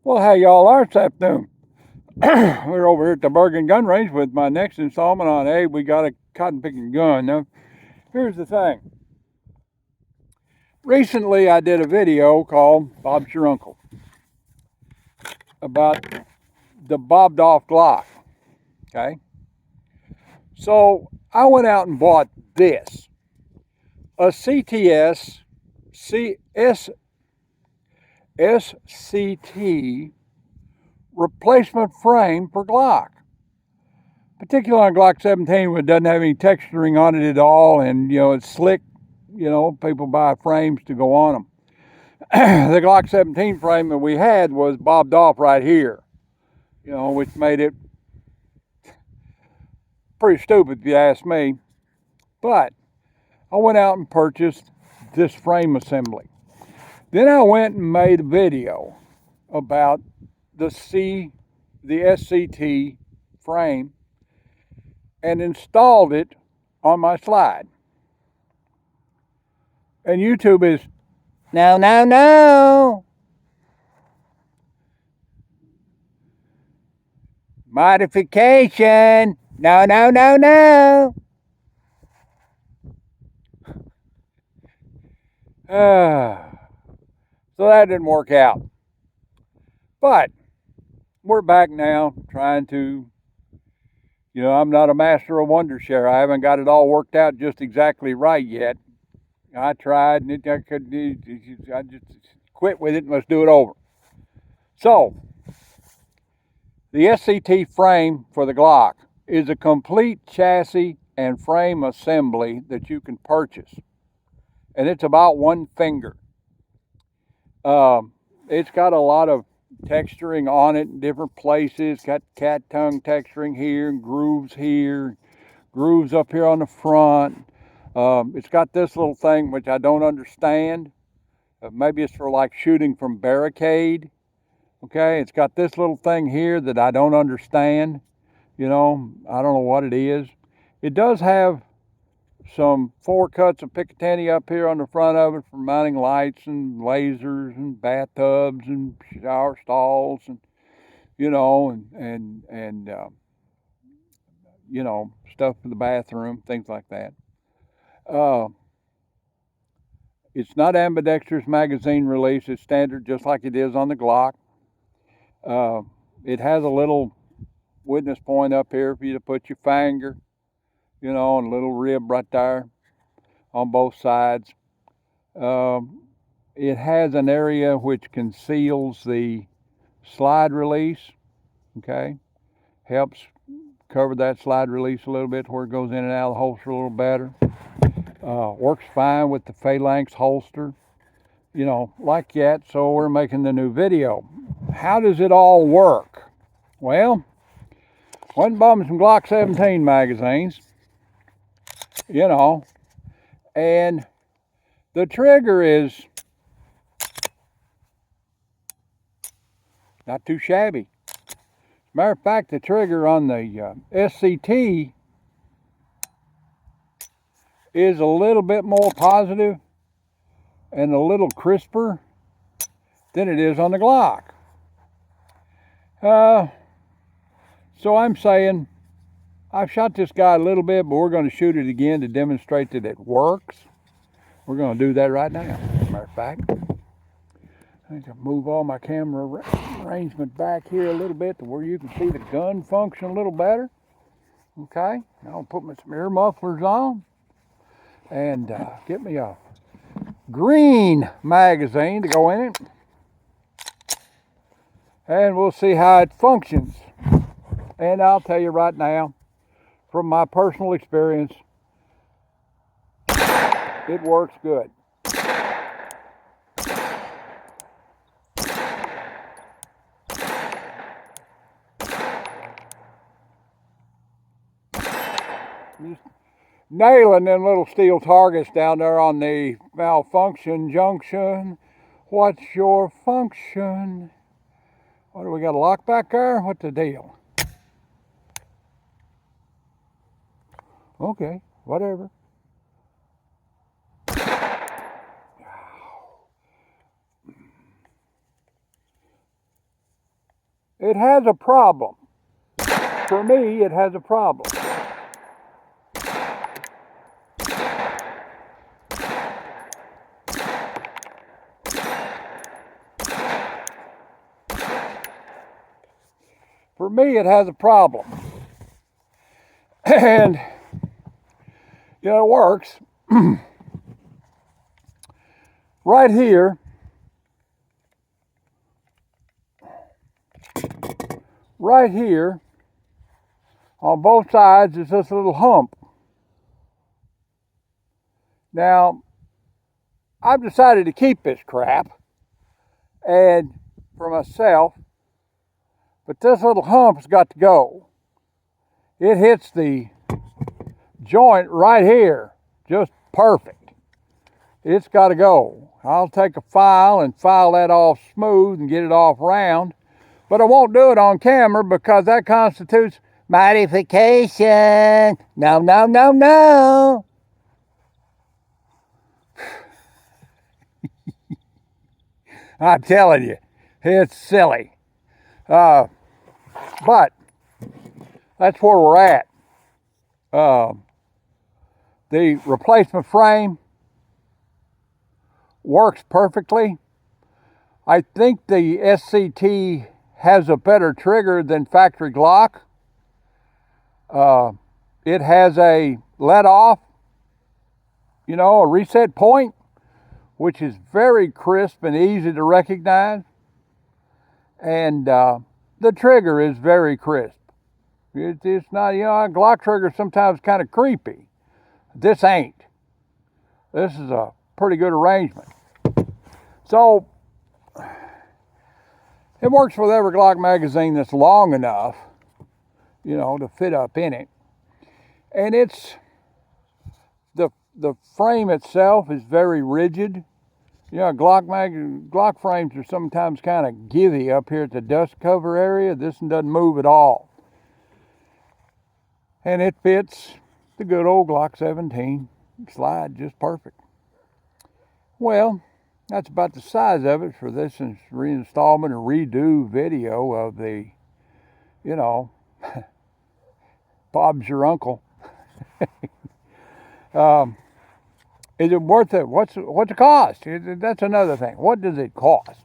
Well, how y'all are this afternoon? We're over here at the Bergen Gun Range with my next installment on Hey, we got a cotton picking gun. Now, here's the thing. Recently, I did a video called Bob's Your Uncle about the bobbed off Glock. Okay. So I went out and bought this, a SCT replacement frame for Glock. Particularly on Glock 17, when it doesn't have any texturing on it at all, and it's slick. People buy frames to go on them. The Glock 17 frame that we had was bobbed off right here, which made it pretty stupid if you ask me. But I went out and purchased this frame assembly. Then I went and made a video about the SCT frame and installed it on my slide. And YouTube is, no. Modification. No. So that didn't work out. But we're back now trying to, I'm not a master of Wondershare. I haven't got it all worked out just exactly right yet. I tried and I just quit with it and let's do it over. So, the SCT frame for the Glock is a complete chassis and frame assembly that you can purchase. And it's about one finger. It's got a lot of texturing on it in different places. Got cat tongue texturing here, grooves up here on the front. It's got this little thing which I don't understand. Maybe it's for like shooting from barricade. Okay, it's got this little thing here that I don't understand. I don't know what it is. It does have some 4 cuts of Picatinny up here on the front of it for mounting lights and lasers and bathtubs and shower stalls and stuff for the bathroom, things like that. It's not ambidextrous magazine release. It's standard just like it is on the Glock. It has a little witness point up here for you to put your finger, and a little rib right there on both sides. It has an area which conceals the slide release, okay? Helps cover that slide release a little bit where it goes in and out of the holster a little better. Works fine with the phalanx holster, like that. So we're making the new video. How does it all work? Well, went and bought me some Glock 17 magazines, and the trigger is not too shabby. Matter of fact, the trigger on the SCT is a little bit more positive and a little crisper than it is on the Glock. So I'm saying I've shot this guy a little bit, but we're going to shoot it again to demonstrate that it works. We're going to do that right now. As a matter of fact, I need to move all my camera arrangement back here a little bit to where you can see the gun function a little better. Okay, now I'll put some ear mufflers on and get me a green magazine to go in it. And we'll see how it functions. And I'll tell you right now, from my personal experience, it works good. Just nailing them little steel targets down there on the malfunction junction. What's your function? What do we got, a lock back there? What's the deal? Okay, whatever. it has a problem. For me, it has a problem. For me, it has a problem. And, you know, it works. Right here, on both sides is this little hump. Now, I've decided to keep this crap and for myself, but this little hump's got to go. It hits the joint right here, just perfect. It's got to go. I'll take a file and file that off smooth and get it off round, but I won't do it on camera because that constitutes modification. No, no, no, no. I'm telling you, it's silly. But that's where we're at. The replacement frame works perfectly. I think the SCT has a better trigger than factory Glock. It has a let off, you know, a reset point, which is very crisp and easy to recognize. And the trigger is very crisp. It's not, you know, a Glock trigger is sometimes kind of creepy. This ain't. This is a pretty good arrangement. So, it works with every Glock magazine that's long enough, you know, to fit up in it. And it's, the frame itself is very rigid. You know, Glock frames are sometimes kind of givey up here at the dust cover area. This one doesn't move at all. And it fits the good old Glock 17 slide just perfect. Well, that's about the size of it for this reinstallment or redo video of the, you know, Bob's your uncle. Is it worth it? What's the cost? That's another thing. What does it cost?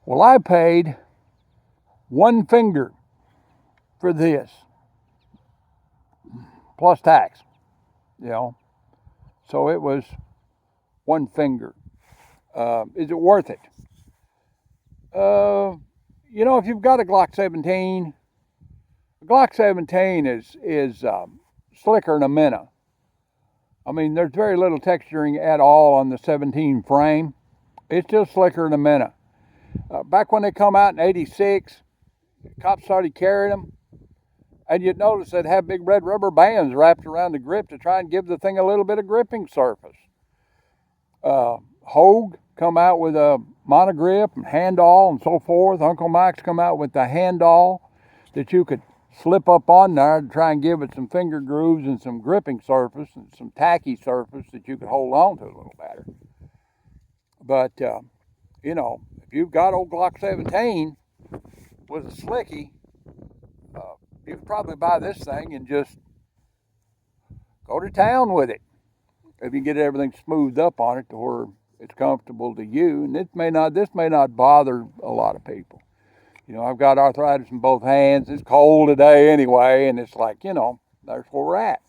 Well, I paid one finger for this, plus tax, you know. So it was one finger. Is it worth it? You know, if you've got a Glock 17, a Glock 17 is slicker than a Mina. I mean, there's very little texturing at all on the 17 frame. It's just slicker than a Mina. Back when they come out in '86, cops started carrying them, and you'd notice they'd have big red rubber bands wrapped around the grip to try and give the thing a little bit of gripping surface. Hogue come out with a monogrip and handall and so forth. Uncle Mike's come out with the handall that you could slip up on there to try and give it some finger grooves and some gripping surface and some tacky surface that you could hold on to a little better. But, you know, if you've got old Glock 17 with a slicky, you could probably buy this thing and just go to town with it. If you get everything smoothed up on it to where it's comfortable to you, and this may not bother a lot of people. You know, I've got arthritis in both hands. It's cold today anyway, and it's like, you know, there's where we're at.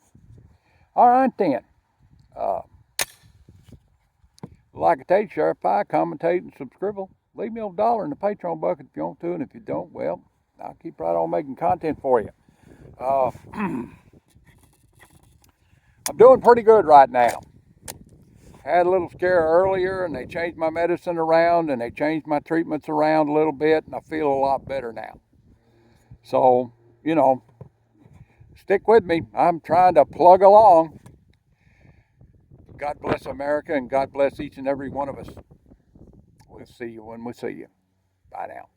All right, then. Like I tell you, share a pie, commentate, and subscribe. Leave me a $1 in the Patreon bucket if you want to, and if you don't, well, I'll keep right on making content for you. I'm doing pretty good right now. Had a little scare earlier, and they changed my medicine around, and they changed my treatments around a little bit, and I feel a lot better now. So, you know, stick with me. I'm trying to plug along. God bless America, and God bless each and every one of us. We'll see you when we see you. Bye now.